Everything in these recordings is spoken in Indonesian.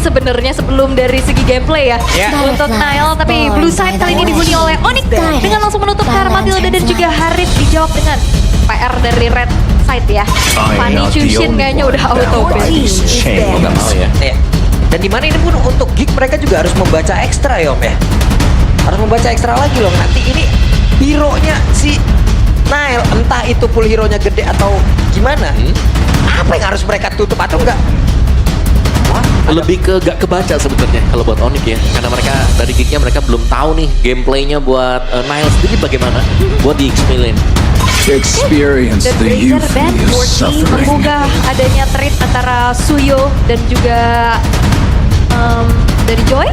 sebenarnya sebelum dari segi gameplay ya untuk Nile, tapi blue side kali ini dihuni oleh Onyx dengan langsung menutup ke arah Matilda dan juga Harith dijawab dengan PR dari red side ya. Fanny Chushin kayaknya udah auto ban. Nggak mau ya. Dan dimana ini pun untuk Geek mereka juga harus membaca ekstra ya Om ya. Harus membaca ekstra lagi loh. Nanti ini hero-nya si Nile, entah itu full hero-nya gede atau gimana. Apa yang harus mereka tutup atau enggak? Lebih ke gak kebaca sebenarnya kalau buat Onyx ya, karena mereka dari Geeknya mereka belum tahu nih gameplaynya buat Nile sendiri bagaimana buat di XP lane. Experience Dan the Razor Band euphoria of 14 suffering. menggugah adanya trade antara Suyo dan juga dari Joy.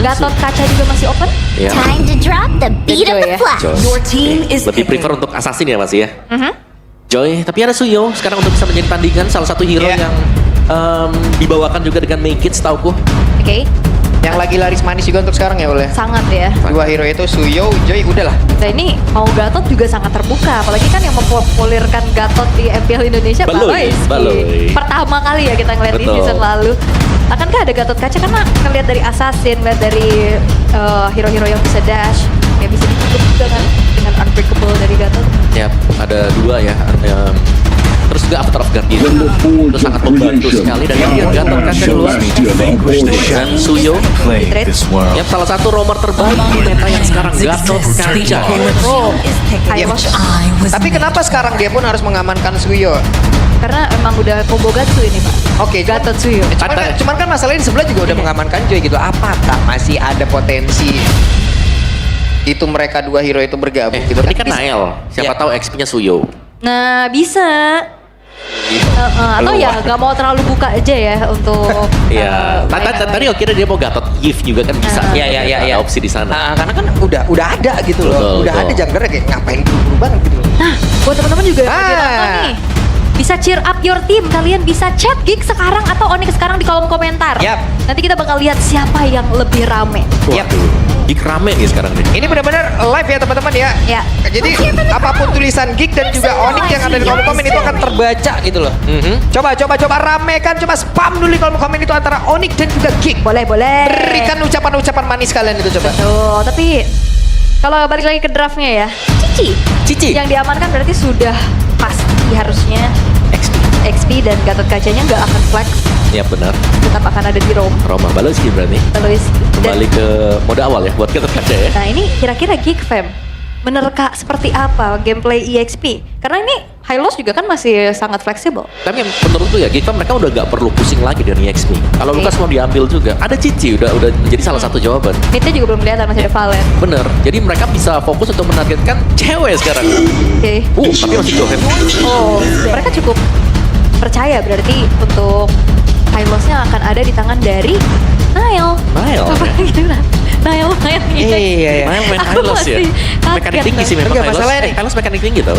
Gatot kaca juga masih open. Ya. Time to drop the beat of Joy the ya. flash. Your team is Lebih prefer untuk assassin ya Mas ya. Joy, tapi ada Suyo sekarang untuk bisa menjadi tandingan salah satu hero yang dibawakan juga dengan Make It setauku. Oke, Yang lagi laris manis juga untuk sekarang ya oleh. sangat ya. Dua hero itu Suyo, Joy, udahlah. Nah ini mau Gatot juga sangat terbuka, apalagi kan yang mempopulerkan Gatot di MPL Indonesia Baloy, Baloy. Baloy. Pertama kali ya kita ngeliat di Betul. season lalu. Akankah ada Gatot kaca karena ngeliat dari Assassin, ngeliat dari hero-hero yang bisa dash, yang bisa ditutup juga kan dengan Unbreakable dari Gatot. Ya, ada dua ya. Terus juga Avatar of Guardian itu sangat membantu sekali dan yang Gatot kaca duluan dan Suyo. Yap, salah satu roamer terbaik di meta yang sekarang Gatot kaca. Oh, Hylos. Tapi kenapa sekarang dia pun harus mengamankan Suyo? Karena emang udah combo Gatsu ini Pak. Oke, Gatot Suyo. Cuman kan masalahnya di sebelah juga udah mengamankan Joy gitu. Apakah masih ada potensi itu mereka dua hero itu bergabung gitu? Ini kan Nile, siapa tahu XP-nya Suyo. Nah bisa. Atau ya nggak mau terlalu buka aja ya untuk Iya, tadi kira dia mau Gatot Yves juga kan bisa. Iya. Ada opsi di sana. Karena kan udah ada gitu loh. Betul, Udah ada betul. junglernya kayak ngapain buru-buru banget gitu loh. Nah, buat teman-teman juga yang lagi nonton nih, bisa cheer up your team. Kalian bisa chat Geek sekarang atau Onyx sekarang di kolom komentar. Yap. Nanti kita bakal lihat siapa yang lebih rame. Yap. Geek rame nih sekarang nih. Ini benar-benar live ya teman-teman ya. Ya. Jadi apapun tulisan Geek dan juga Onyx yang ada di kolom komen itu akan terbaca gitu loh. Coba ramekan, coba spam dulu di kolom komen itu antara Onyx dan juga Geek. Boleh. Berikan ucapan-ucapan manis kalian itu coba. Tuh, tapi kalau balik lagi ke draftnya ya, Cici yang diamankan berarti sudah pasti harusnya XP dan Gatot kacanya nggak akan flex, Ya benar. tetap akan ada di roam. Roma Baloski berarti. Terus Kembali ke mode awal ya buat Gatot kaca ya. nah ini kira-kira Geek Fam menerka seperti apa gameplay EXP? Karena ini Hylos juga kan masih sangat fleksibel. Tapi yang menurutku ya Geek mereka udah gak perlu pusing lagi dari XP. Kalau Lukas mau diambil juga, ada Cici udah menjadi salah satu jawaban. Midnya juga belum kelihatan masih ada Valen. Bener. Jadi mereka bisa fokus untuk menargetkan cewek sekarang. Oke. Tapi masih Johan. Oh, mereka cukup percaya berarti untuk Hylosnya akan ada di tangan dari Nile. Nile, Apa ya? gitu nah? Nile. Iya. Main Aku Hylos ya. masih Mekanik kaget tinggi sih memang Enggak, Hylos. masalahnya nih. Hylos mekanik tinggi tau.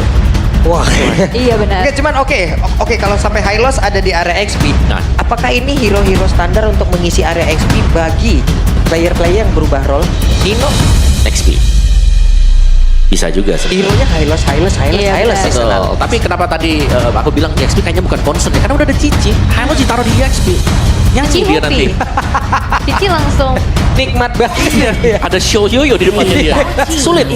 Wah. Iya benar. Enggak, cuman oke kalau sampai Hylos ada di area XP. Nah. Apakah ini hero-hero standar untuk mengisi area XP bagi player-player yang berubah role? Nino, XP. Bisa juga sih. hero-nya Hylos Iya, benar. season lalu. Betul. Tapi kenapa tadi aku bilang XP kayaknya bukan concern ya? Karena udah ada Cici. Hylos ditaruh di XP. Nyanyi Cici dia nanti. happy. Cici langsung Nikmat banget ya. Ada show yoyo di depannya dia. Sulit.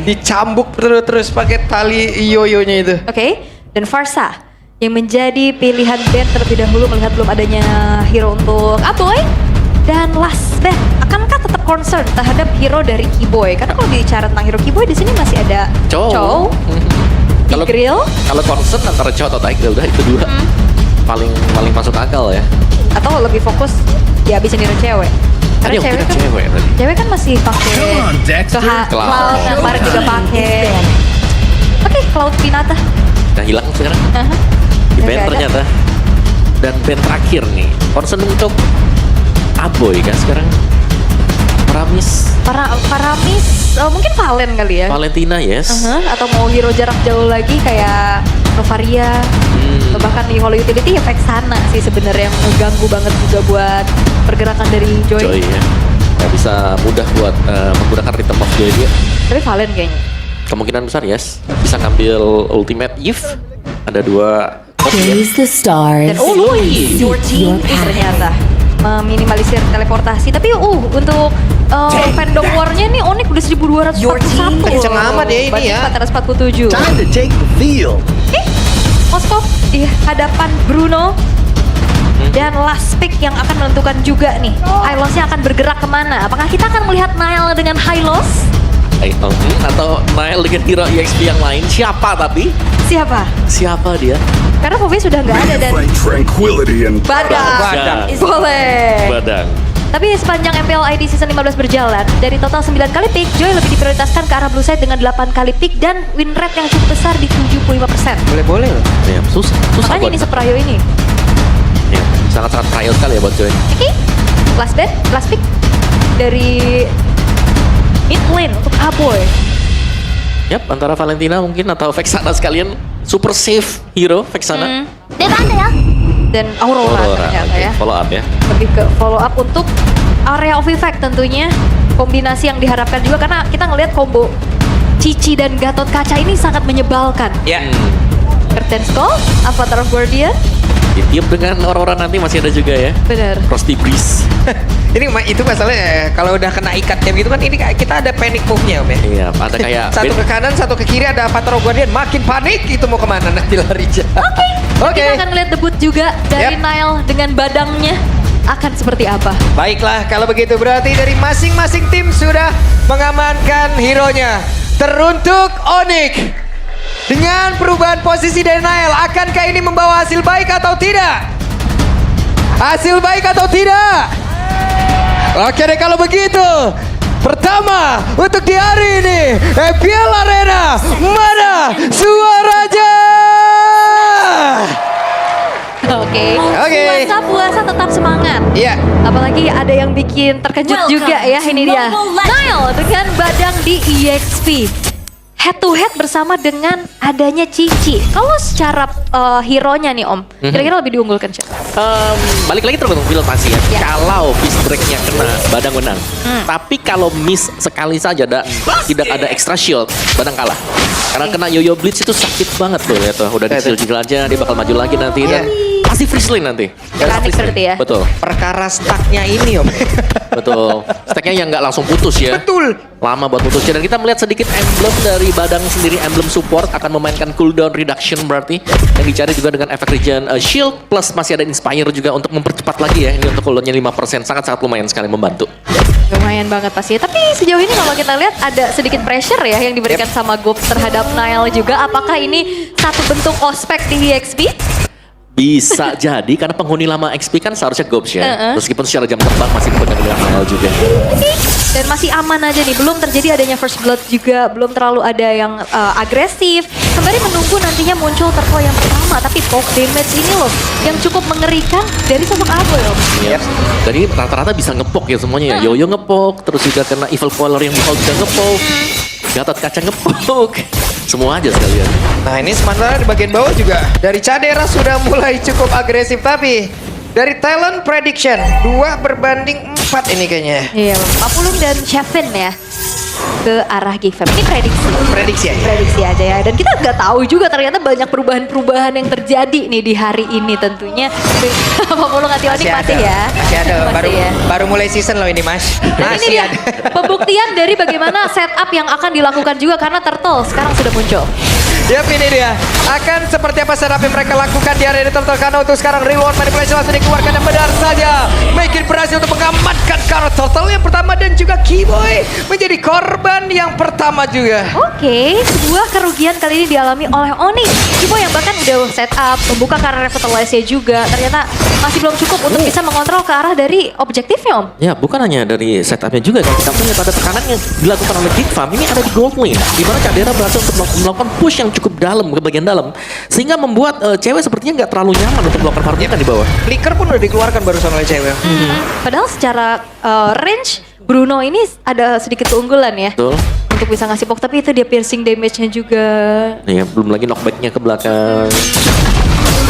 Dicambuk terus pakai tali yoyonya itu. oke. Dan Farsa yang menjadi pilihan band terlebih dahulu melihat belum adanya hero untuk Aboy. Dan last band, akankah tetap concern terhadap hero dari Keyboy? Karena kalau bicara tentang hero Keyboy di sini masih ada Chow. Kalau Tigreal, kalau concern antara Chow atau Tiger udah itu dua. Paling masuk akal ya. atau lebih fokus ya bisa hero cewek. Tadi yang kira kan, cewek tadi. cewek kan masih pakai Come on, Dexter. Cloud, yang kemarin juga pakai. Oke, Cloud Pinata. Udah hilang sekarang. Aha. Di Udah band nggak ada. ternyata. Dan band terakhir nih. Concern untuk Aboy kan sekarang. Paramis, mungkin Valen kali ya. Valentina yes. Atau mau hero jarak jauh lagi kayak Novaria. Atau bahkan di Holo Utility ya Vexana sih sebenarnya yang mengganggu banget juga buat pergerakan dari Joy. Joy ya. Nggak bisa mudah buat menggunakan Rhythm of Joy dia. Tapi Valen kayaknya. Kemungkinan besar yes. Bisa ngambil Ultimate Eve. Ada dua Praise the stars. Dan Louis, Your team is ternyata. meminimalisir teleportasi. Tapi untuk Fandom War-nya nih Onyx udah 1241. Kenceng amat ya ini banding ya. 447. Time to take the field. Moskov di hadapan Bruno. Dan last pick yang akan menentukan juga nih, Hylos-nya akan bergerak kemana? Apakah kita akan melihat Nile dengan Hylos? Atau Nile dengan hero EXP yang lain? Siapa tapi? Siapa? Siapa dia? Karena Fobia sudah nggak ada dan Find tranquility and Badang. boleh. Badang. Tapi sepanjang MPL ID Season 15 berjalan, dari total 9 kali pick, Joy lebih diprioritaskan ke arah blue side dengan 8 kali pick dan win rate yang cukup besar di 75%. Boleh loh. Ya, susah Makanya buat. ini seprayo ini. Ya, sangat-sangat trial sekali ya buat Joy. Oke, last pick dari mid lane untuk Aboy. Yap, antara Valentina mungkin atau Vexana sekalian. Super safe hero Vexana. Dan Aurora ternyata oke, ya. follow up ya. Lebih ke follow up untuk area of effect tentunya. Kombinasi yang diharapkan juga karena kita ngelihat combo Cici dan Gatot Kaca ini sangat menyebalkan. Ya. Curtain Skull, Avatar of Guardian, Ditiup dengan Aurora nanti masih ada juga ya. bener. Frosty Breeze. Ini itu masalahnya kalau udah kena ikatnya gitu kan ini kita ada panic move-nya Om ya. Iya, ada kayak Satu ke kanan, satu ke kiri ada Avatar of Guardian makin panik itu mau kemana nanti lari aja. Oke. Kita akan lihat debut juga dari Yep. Nile dengan badangnya akan seperti apa. Baiklah, kalau begitu berarti dari masing-masing tim sudah mengamankan hero-nya. Teruntuk Onyx. Dengan perubahan posisi dari Nile, akankah ini membawa hasil baik atau tidak? Hasil baik atau tidak? Oke deh kalau begitu. Pertama untuk di hari ini, MPL Arena, mana suaranya? Oke. Oke. Puasa tetap semangat. Iya. Apalagi ada yang bikin terkejut juga ya, ini dia. Nile dengan badang di EXP. Head to head bersama dengan adanya Cici. Kalau secara hero-nya nih Om, kira-kira lebih diunggulkan siapa? Balik lagi tergantung build pasti ya. Ya. Kalau Beast Break-nya kena, Badang menang. Tapi kalau miss sekali saja tidak ada extra shield, Badang kalah. Karena kena Yoyo Blitz itu sakit banget tuh ya tuh. Udah dicil-cil aja, dia bakal maju lagi nanti dan pasti freeze lane nanti. Mekanik berarti ya? Betul, Perkara stacknya ini Om. betul. Stacknya yang nggak langsung putus ya. Betul. Lama buat putusnya dan kita melihat sedikit emblem dari Badang sendiri, emblem support akan memainkan cooldown reduction berarti yang dicari juga dengan efek regen shield plus masih ada inspire juga untuk mempercepat lagi ya. Ini untuk cooldownnya 5% sangat-sangat lumayan sekali membantu. Lumayan banget pasti. Tapi sejauh ini kalau kita lihat ada sedikit pressure ya yang diberikan sama Gop terhadap Nile juga. Apakah ini satu bentuk ospek di EXP? Bisa jadi karena penghuni lama XP kan seharusnya Gobs ya. Meskipun secara jam terbang masih dipegang dengan Nile juga. Dan masih aman aja nih, belum terjadi adanya first blood juga, belum terlalu ada yang agresif. Sembari menunggu nantinya muncul turtle yang pertama, tapi poke damage ini loh yang cukup mengerikan dari sosok Aboy loh. Iya. Jadi rata-rata bisa ngepok ya semuanya ya. Yoyo ngepok, terus juga kena evil color yang default juga ngepok. Gatot Kaca ngepok. Semua aja sekalian. Nah ini sementara di bagian bawah juga dari Cadera sudah mulai cukup agresif tapi dari talent prediction 2 berbanding 4 ini kayaknya. Iya, Apulung dan Chevin ya ke arah Gifem. Ini Prediksi aja. prediksi aja ya. Dan kita nggak tahu juga ternyata banyak perubahan-perubahan yang terjadi nih di hari ini tentunya. Apulung Ationik masih ya. Masih ada. Masih ya. Baru mulai season loh ini Mas. Dan ini dia pembuktian dari bagaimana setup yang akan dilakukan juga karena Turtle sekarang sudah muncul. Yap ini dia. Akan seperti apa setup yang mereka lakukan di area Turtle karena untuk sekarang reward manipulasi langsung dikeluarkan dan benar saja. Makin berhasil untuk mengamankan karena Turtle yang pertama dan juga Keyboy menjadi korban yang pertama juga. Oke, sebuah kerugian kali ini dialami oleh Onyx. Keyboy yang bahkan udah setup, membuka karena revitalize juga. Ternyata masih belum cukup untuk bisa mengontrol ke arah dari objektifnya Om. Ya, bukan hanya dari setupnya juga. Kalau kita melihat ada tekanan yang dilakukan oleh Big Farm, ini ada di gold lane. Di mana Cadera berhasil untuk melakukan push yang cukup dalam ke bagian dalam. Sehingga membuat cewek sepertinya nggak terlalu nyaman untuk melakukan farming kan di bawah. Flicker pun udah dikeluarkan barusan oleh cewek. Padahal secara range Bruno ini ada sedikit keunggulan ya. Betul. Untuk bisa ngasih poke, tapi itu dia piercing damage-nya juga. Ya, belum lagi knockback-nya ke belakang.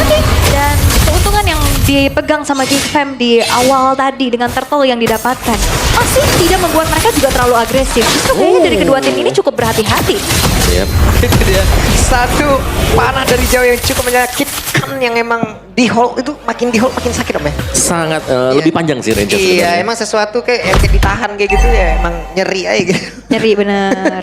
Oke, dan keuntungan yang dipegang sama Geek Fam di awal tadi dengan turtle yang didapatkan masih tidak membuat mereka juga terlalu agresif. Justru kayaknya dari kedua tim ini cukup berhati-hati. Yap. Itu dia. Satu panah dari jauh yang cukup menyakitkan yang emang di hold itu makin di hold makin sakit Om ya. Sangat lebih panjang sih Rangers. Iya, sebenarnya. emang sesuatu kayak ditahan kayak gitu ya emang nyeri aja gitu. Nyeri bener.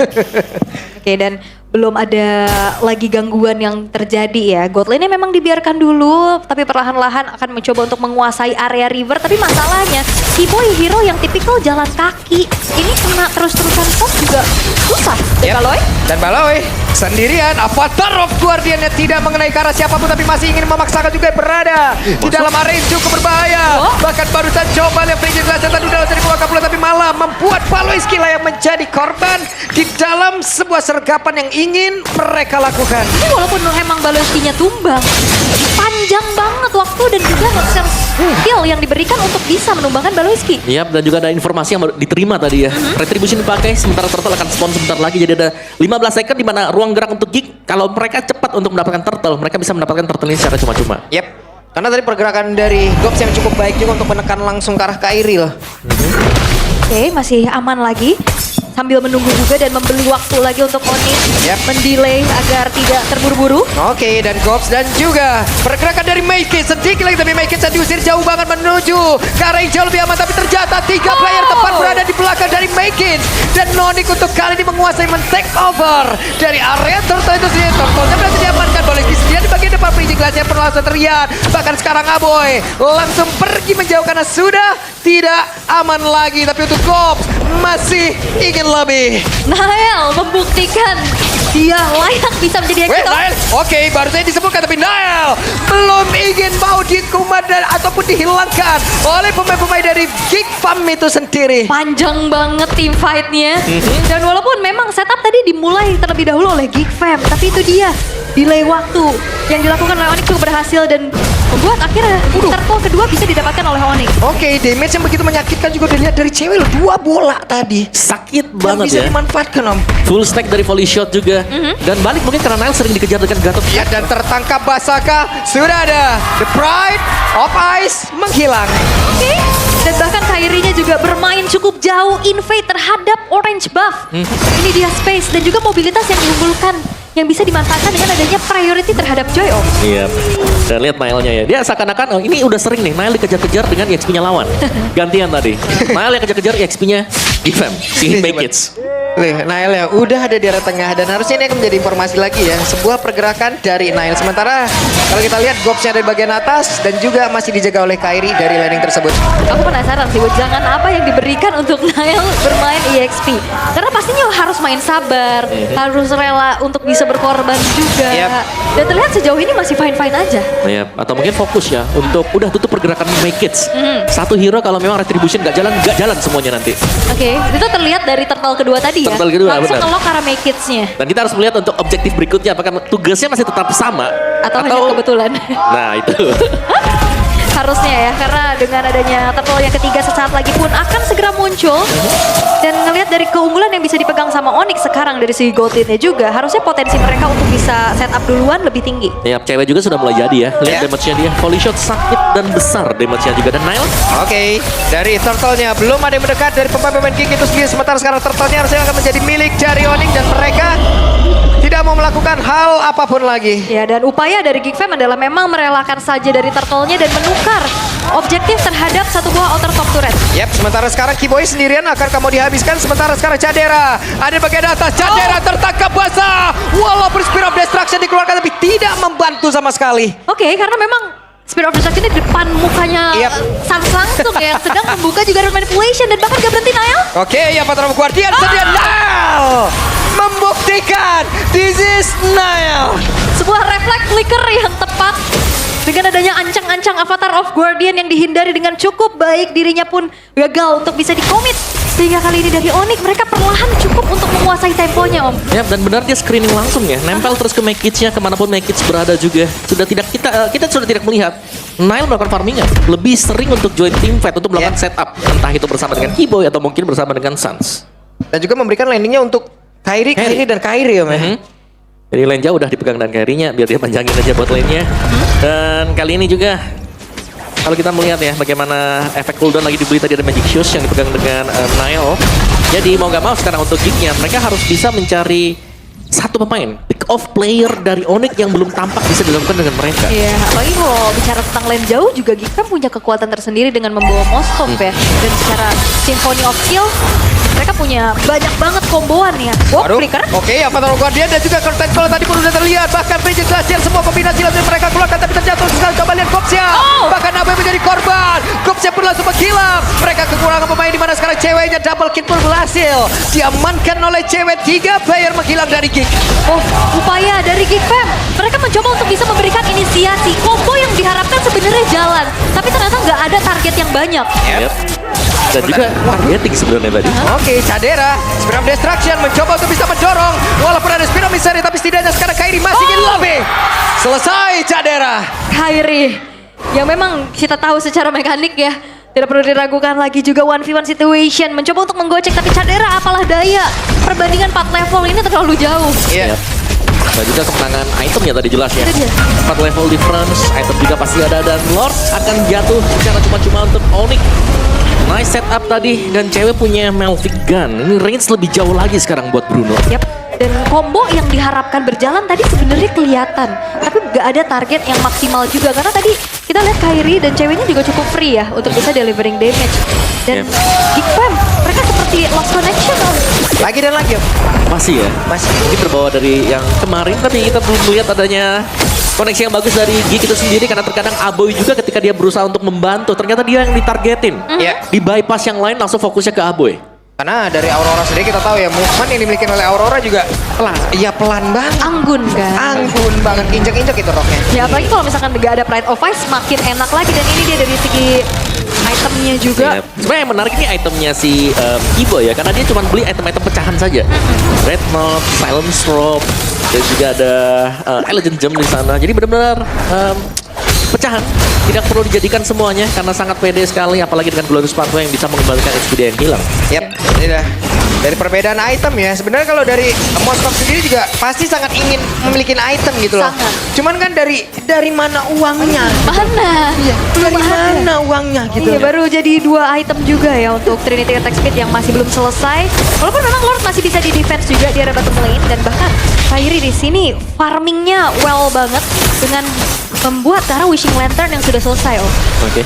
Oke, dan belum ada lagi gangguan yang terjadi ya. Godlane-nya memang dibiarkan dulu, tapi perlahan-lahan akan mencoba untuk menguasai area river. Tapi masalahnya, Keyboy hero yang tipikal jalan kaki. Ini kena terus-terusan pop juga susah. Dan Baloy? Dan Baloy sendirian, Avatar of Guardian-nya tidak mengenai ke arah siapapun tapi masih ingin memaksakan juga berada di dalam area yang cukup berbahaya. Oh. Bahkan barusan coba lihat Frigid Glass tadi udah dari Kuaka Pula tapi malah membuat Baloy Skilla yang menjadi korban di dalam sebuah sergapan yang ingin mereka lakukan. Ini walaupun emang Baloyski-nya tumbang, panjang banget waktu dan juga skill yang diberikan untuk bisa menumbangkan Baloyski. Yap, dan juga ada informasi yang baru diterima tadi ya. Retribution dipakai, sementara Turtle akan spawn sebentar lagi. Jadi ada 15 second di mana ruang gerak untuk Geek. Kalau mereka cepat untuk mendapatkan Turtle, mereka bisa mendapatkan Turtle ini secara cuma-cuma. Yep. Karena tadi pergerakan dari Gops yang cukup baik juga untuk menekan langsung ke arah Kairil. Oke, masih aman lagi. Sambil menunggu juga dan membeli waktu lagi untuk Onyx mendelay agar tidak terburu-buru. Oke, dan Gops dan juga pergerakan dari Maykit sedikit lagi tapi Maykit saya diusir jauh banget menuju ke arah yang jauh lebih aman tapi ternyata 3 player tepat berada di belakang dari Maykit dan Nonic untuk kali ini menguasai men-take over dari area Turtle itu sendiri. Turtle-nya berhasil diamankan boleh disediakan di bagian depan Frigid Glass yang perlu langsung terlihat. Bahkan sekarang Aboy langsung pergi menjauh karena sudah tidak aman lagi tapi untuk Gops masih ingin lebih. Nael membuktikan dia layak bisa menjadi exit. Nael, oke, baru saya disebutkan tapi Nael belum ingin mau dikumat dan ataupun dihilangkan oleh pemain-pemain dari Geek Fam itu sendiri. Panjang banget tim fight-nya. Dan walaupun memang setup tadi dimulai terlebih dahulu oleh Geek Fam, tapi itu dia delay waktu yang dilakukan oleh Onyx cukup berhasil dan membuat akhirnya turtle kedua bisa didapatkan oleh Onyx. Oke, damage yang begitu menyakitkan juga dilihat dari cewek loh, 2 bola tadi. Sakit Yang banget bisa ya. dimanfaatkan Om. Full stack dari volley shot juga. Dan balik mungkin karena Nile sering dikejar dengan Gatot. Ya dan tertangkap Basaka, sudah ada The Pride of Ice menghilang. Oke. Dan bahkan Kairi-nya juga bermain cukup jauh invade terhadap orange buff. Ini dia space dan juga mobilitas yang diunggulkan yang bisa dimanfaatkan dengan adanya priority terhadap Joy Om. Iya. Dan lihat Nile-nya ya. Dia seakan-akan ini udah sering nih Nile dikejar-kejar dengan EXP-nya lawan. Gantian tadi. Nile yang kejar-kejar EXP-nya Gifam, si Maykits. Nail ya udah ada di area tengah dan harusnya ini akan menjadi informasi lagi ya, sebuah pergerakan dari Nail. Sementara kalau kita lihat Gopsnya dari bagian atas dan juga masih dijaga oleh Kairi dari landing tersebut. Aku penasaran sih, jangan apa yang diberikan untuk Nail bermain EXP. Karena pastinya harus main sabar, harus rela untuk bisa berkorban juga. Dan terlihat sejauh ini masih fine-fine aja. Iya, atau mungkin fokus ya untuk udah tutup pergerakan Maykits. Satu hero kalau memang retribution gak jalan semuanya nanti. Oke, itu terlihat dari turtle kedua tadi ya. Turtle kedua, langsung benar. ngelok ke arah Maykits-nya. Dan kita harus melihat untuk objektif berikutnya apakah tugasnya masih tetap sama Atau hanya kebetulan. Nah, itu. Harusnya ya, karena dengan adanya turtle yang ketiga sesaat lagi pun akan segera muncul. Dan ngelihat dari keunggulan yang bisa dipegang sama Onyx sekarang dari segi gold lead-nya juga, harusnya potensi mereka untuk bisa set up duluan lebih tinggi. Ya, cewek juga sudah mulai jadi ya. Lihat damage-nya dia. Volley shot sakit dan besar damage-nya juga. Dan Nile. Oke, dari turtle-nya belum ada yang mendekat dari pemain-pemain King itu sendiri. Sementara sekarang turtle-nya harusnya akan menjadi milik dari Onyx dan mereka tidak mau melakukan hal apapun lagi. Ya, dan upaya dari Geek Fam adalah memang merelakan saja dari turtle-nya dan menukar objektif terhadap satu buah outer top turret. Yap, sementara sekarang Keyboy sendirian akan kamu dihabiskan. Sementara sekarang Cadera ada bagian atas. Cadera tertangkap basah. Walaupun Spear of Destruction dikeluarkan tapi tidak membantu sama sekali. Oke, karena memang Spear of Destruction ini di depan mukanya Sans langsung ya, yang sedang membuka juga ada manipulation dan bahkan gak berhenti Nail. Oke, ya Avatar of Guardian sedia Nail membuktikan this is Nail. Sebuah refleks flicker yang tepat dengan adanya ancang-ancang Avatar of Guardian yang dihindari dengan cukup baik, dirinya pun gagal untuk bisa dikomit. Sehingga kali ini dari Onyx mereka perlahan cukup untuk menguasai temponya Om. Ya, dan benar dia screening langsung ya. Nempel terus ke Maykits-nya kemanapun Maykits berada juga. Sudah tidak kita sudah tidak melihat Nile melakukan farmingnya. Lebih sering untuk join team fight untuk melakukan setup. Entah itu bersama dengan Keyboy atau mungkin bersama dengan Sans. Dan juga memberikan landingnya untuk Kairi dan Kairi Om ya. Jadi lane jauh udah dipegang dan Kairi-nya biar dia panjangin aja buat lane-nya. Dan kali ini juga Kalau kita melihat ya bagaimana efek cooldown lagi dibeli tadi ada Magic Shoes yang dipegang dengan Nile. Jadi mau gak mau sekarang untuk Geek-nya mereka harus bisa mencari satu pemain pick off player dari Onyx yang belum tampak bisa dilakukan dengan mereka. Iya, apalagi kalau bicara tentang lane jauh juga Geek punya kekuatan tersendiri dengan membawa Moskov ya. Dan secara Symphony of Kill mereka punya banyak banget komboan ya. Wow, Flicker. Oke, Avatar Guardian dan juga Curtain Call tadi pun sudah terlihat. Bahkan Bridget Glacier semua kombinasi langsung mereka keluarkan tapi terjatuh sekali. Coba lihat Gopsia. Bahkan Abe menjadi korban. Gopsia pun langsung menghilang. Mereka kekurangan pemain di mana sekarang ceweknya double kill pun berhasil. Diamankan oleh cewek 3 player menghilang dari Geek. Oh, upaya dari Geek Fam. Mereka mencoba untuk bisa memberikan inisiasi. Combo yang diharapkan sebenarnya jalan. Tapi ternyata nggak ada target yang banyak. Yep. Dan juga targeting sebenarnya tadi. Oke, Cadera, Spirit of Destruction mencoba untuk bisa mendorong. Walaupun ada Spirit of Misery, tapi setidaknya sekarang Kairi masih ingin lobby. Selesai Cadera. Kairi yang memang kita tahu secara mekanik ya. Tidak perlu diragukan lagi juga 1v1 situation. Mencoba untuk menggocek tapi Cadera apalah daya. Perbandingan 4 level ini terlalu jauh. Iya. Yep. Dan juga kemenangan item ya tadi jelas ya. Itu dia. 4 level difference, item juga pasti ada dan Lord akan jatuh secara cuma-cuma untuk Onyx. Nice setup tadi dan cewek punya Melvic Gun. Ini range lebih jauh lagi sekarang buat Bruno. Yap. Dan combo yang diharapkan berjalan tadi sebenarnya kelihatan. Tapi gak ada target yang maksimal juga. Karena tadi kita lihat Kairi dan ceweknya juga cukup free ya untuk bisa delivering damage. Dan Geek Fam, mereka seperti lost connection Om. Lagi dan lagi. Masih ya? Masih. Mungkin terbawa dari yang kemarin tapi kita belum melihat adanya koneksi yang bagus dari Geek itu sendiri karena terkadang Aboy juga ketika dia berusaha untuk membantu ternyata dia yang ditargetin. Iya. Di bypass yang lain langsung fokusnya ke Aboy. Karena dari Aurora sendiri kita tahu ya, movement yang dimiliki oleh Aurora juga pelan. Iya, pelan banget. Anggun kan. Anggun banget, injek-injek itu roknya. Ya apalagi kalau misalkan gak ada Pride of Ice makin enak lagi. Dan ini dia dari segi itemnya juga. Yep. Sebenarnya yang menarik ini itemnya si Ibo ya, karena dia cuma beli item-item pecahan saja. Red Knot, Silence Rope, dan juga ada Elegant Gem di sana. Jadi benar-benar pecahan, tidak perlu dijadikan semuanya karena sangat pede sekali, apalagi dengan Glorious Pathway yang bisa mengembalikan XP dia yang hilang. Yap, ini dah. Dari perbedaan item ya, sebenarnya kalau dari Moskov sendiri juga pasti sangat ingin memiliki item gitu loh. Sangat. Cuman kan dari mana uangnya? Mana? Dari mana uangnya gitu? Iya, baru jadi 2 item juga ya untuk Trinity Attack Speed yang masih belum selesai. Walaupun memang Lord masih bisa di defense juga di area bottom lane dan bahkan Kairi di sini farmingnya well banget dengan membuat cara Wishing Lantern yang sudah selesai Om. Oke.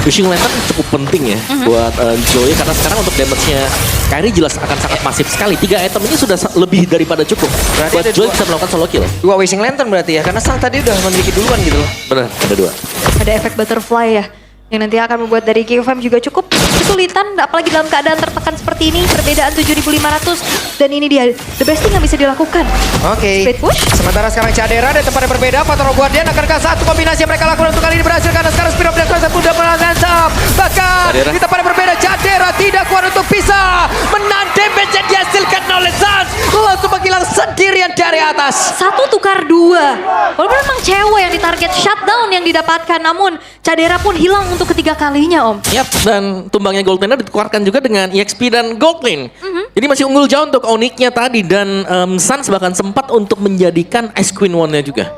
Wishing Lantern cukup penting ya buat Joey karena sekarang untuk damage-nya Kairi jelas akan sangat masif sekali. 3 item ini sudah lebih daripada cukup. Berarti Buat ada Joey 2. bisa melakukan solo kill. 2 Wishing Lantern berarti ya, karena Sang tadi udah memiliki duluan gitu loh. Benar, ada 2. Ada efek butterfly ya yang nanti akan membuat dari GFM juga cukup kesulitan apalagi dalam keadaan tertekan seperti ini. Perbedaan 7.500 dan ini dia the best thing yang bisa dilakukan. Oke. Speed push. Sementara sekarang Cadera dan tempatnya berbeda. Avatar Guardian akankah satu kombinasi yang mereka lakukan untuk kali ini berhasil karena sekarang Spirit of Destruction sudah merangsang. Bahkan Cadera. di tempatnya berbeda Cadera tidak kuat untuk bisa menahan damage yang dihasilkan oleh Sans. Langsung menghilang sendirian dari atas. 1 tukar 2. Walaupun memang cewek yang ditarget shutdown yang didapatkan, namun Cadera pun hilang untuk ketiga kalinya Om. Yap, dan tumbangnya Goldlaner ditukarkan juga dengan EXP dan Goldlane. Jadi masih unggul jauh untuk Onyx-nya tadi dan Sans bahkan sempat untuk menjadikan Ice Queen One-nya juga.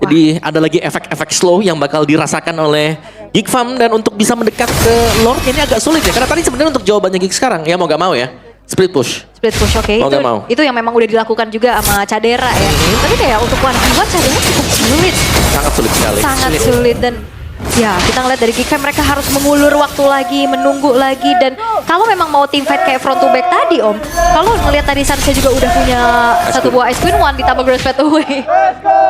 Jadi ada lagi efek-efek slow yang bakal dirasakan oleh Geek Fam dan untuk bisa mendekat ke Lord ini agak sulit ya. Karena tadi sebenarnya untuk jawabannya Geek sekarang ya mau gak mau ya. Split push. Split push oke. Mau nggak mau? Itu yang memang udah dilakukan juga sama Cadera ya. Tapi kayak untuk 1v1 Cadera cukup sulit. Sangat sulit sekali. Sangat sulit dan ya kita ngeliat dari Geek Fam mereka harus mengulur waktu lagi, menunggu lagi dan kalau memang mau team fight kayak front to back tadi Om, kalau ngeliat tadi Sansa juga udah punya satu buah Ice Queen One ditambah Glorious Pathway.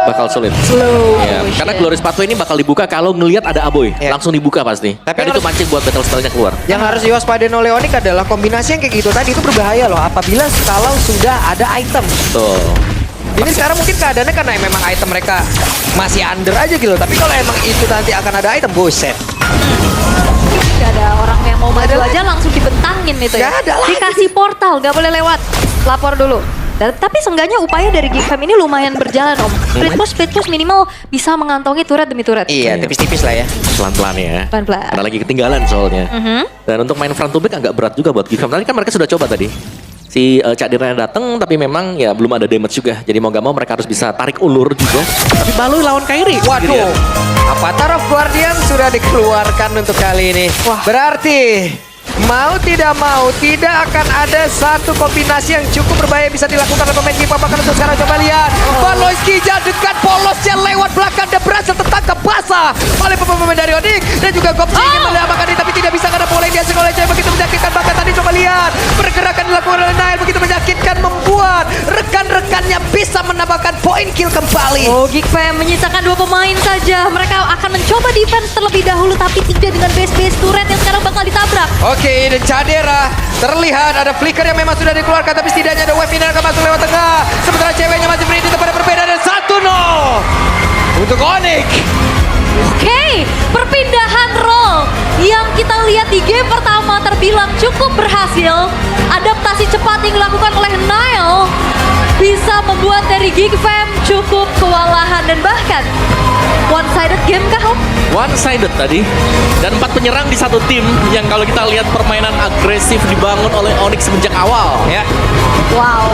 Bakal sulit. Slow. Ya, karena Glorious Pathway ini bakal dibuka kalau ngelihat ada Aboy. Ya. Langsung dibuka pasti. Tapi Kan itu mancing buat battle spellnya keluar. Yang harus diwaspadain oleh Onyx adalah kombinasi yang kayak gitu tadi itu berbahaya loh apabila kalau sudah ada item. Tuh. Ini sekarang mungkin keadaannya karena memang item mereka masih under aja gitu loh. Tapi kalau emang itu nanti akan ada item, buset. Gak ada orang yang mau maju aja langsung dibentangin itu ya. Gak ada lagi. Dikasih portal, gak boleh lewat. Lapor dulu. Tapi seenggaknya upaya dari Geek Fam ini lumayan berjalan Om. Split push minimal bisa mengantongi turret demi turret. Iya, tipis-tipis lah ya. Pelan-pelan ya. Pelan-pelan. Karena lagi ketinggalan soalnya. Dan untuk main front to back agak berat juga buat Geek Fam. Tadi kan mereka sudah coba tadi. Si si Cak Dirna datang, tapi memang ya belum ada damage juga. Jadi mau gak mau mereka harus bisa tarik ulur juga. Tapi Baloi lawan Kairi. Waduh, Avatar of Guardian sudah dikeluarkan untuk kali ini. Wah. Berarti mau tidak mau tidak akan ada satu kombinasi yang cukup berbahaya bisa dilakukan oleh pemain Giva. Bahkan untuk sekarang coba lihat Baloi Skija dekat polosnya lewat belakang dan berhasil tertangkap basah oleh pemain dari Onyx dan juga Gopsi ingin menyelamatkan diri tapi tidak bisa karena bola yang dihasilkan oleh Jay begitu menyakitkan. Bahkan tadi coba lihat pergerakan dilakukan oleh Nail begitu menyakitkan membuat rekan-rekannya bisa menambahkan poin kill kembali. Oh, Geek Fam menyisakan 2 pemain saja. Mereka akan mencoba defense terlebih dahulu tapi tidak dengan base turret yang sekarang bakal ditabrak. Oke, dan Cadera terlihat ada flicker yang memang sudah dikeluarkan tapi setidaknya ada wave ini akan masuk lewat tengah. Sementara ceweknya masih berdiri di tempat yang berbeda dan 1-0 untuk Onyx. Oke, perpindahan role yang kita lihat di game pertama terbilang cukup berhasil. Adaptasi cepat yang dilakukan oleh Nile bisa membuat dari Geek Fam cukup kewalahan dan bahkan one-sided game kah, Om? One-sided tadi. Dan 4 penyerang di satu tim yang kalau kita lihat permainan agresif dibangun oleh Onyx semenjak awal. Ya, Wow.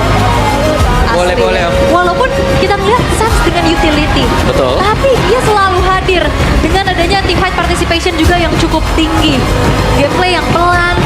Boleh, Asli. boleh, Om. Walaupun kita melihat Suns dengan utility. Betul. Tapi dia selalu hadir dengan adanya team fight participation juga yang cukup tinggi. Gameplay yang pelan,